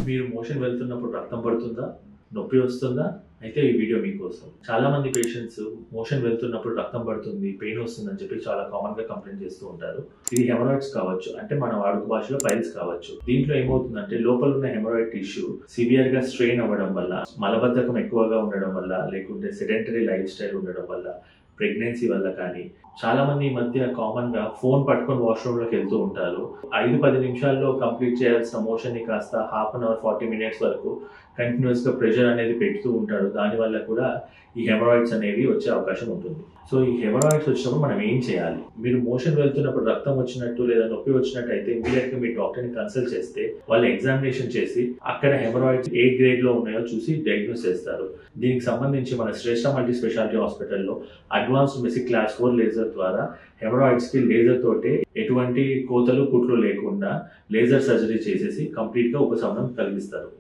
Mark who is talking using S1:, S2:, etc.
S1: మీరు మోషన్ వెళ్తున్నప్పుడు రక్తం పడుతుందా, నొప్పి వస్తుందా? అయితే ఈ వీడియో మీకోసం. చాలా మంది పేషెంట్స్ మోషన్ వెళ్తున్నప్పుడు రక్తం పడుతుంది, పెయిన్ వస్తుందని చెప్పి చాలా కామన్ గా కంప్లైంట్ చేస్తూ ఉంటారు. ఇది హెమరాయిడ్స్ కావచ్చు, అంటే మన వాడుక భాషలో పైల్స్ కావచ్చు. దీంట్లో ఏమవుతుందంటే లోపల ఉన్న హెమరాయిడ్ టిష్యూ సివియర్ గా స్ట్రెయిన్ అవ్వడం వల్ల, మలబద్ధకం ఎక్కువగా ఉండడం వల్ల, లేకుంటే సెడెంటరీ లైఫ్ స్టైల్ ఉండడం వల్ల, ప్రెగ్నెన్సీ వల్ల కానీ, చాలా మంది ఈ మధ్య కామన్ గా ఫోన్ పట్టుకొని వాష్రూమ్ లోకి వెళ్తూ ఉంటారు. 5-10 నిమిషాల్లో కంప్లీట్ చేయాల్సిన మోషన్ ని కాస్త హాఫ్ అన్ అవర్ 40 మినిట్స్ వరకు కంటిన్యూస్ గా ప్రెషర్ అనేది పెడుతూ ఉంటారు. దాని వల్ల కూడా ఈ హెమరాయిడ్స్ అనేవి వచ్చే అవకాశం ఉంటుంది. సో ఈ హెమరాయిడ్స్ వచ్చినప్పుడు మనం ఏం చేయాలి? మీరు మోషన్ వెళ్తున్నప్పుడు రక్తం వచ్చినట్టు లేదా నొప్పి వచ్చినట్టు అయితే ఇమీడియట్ గా మీ డాక్టర్ ని కన్సల్ట్ చేస్తే వాళ్ళు ఎగ్జామినేషన్ చేసి అక్కడ హెమరాయిడ్స్ ఏ గ్రేడ్ లో ఉన్నాయో చూసి డయాగ్నోస్ చేస్తారు. దీనికి సంబంధించి మన శ్రేష్ఠ మల్టీ స్పెషాలిటీ హాస్పిటల్లో అడ్వాన్స్డ్ మెసిక్ క్లాస్ 4 లేజర్ ద్వారా హెమరాయిడ్స్ కి లేజర్ తోటే ఎటువంటి కోతలు కుట్లు లేకుండా లేజర్ సర్జరీ చేసేసి కంప్లీట్ గా ఉపశమనం కలిగిస్తారు.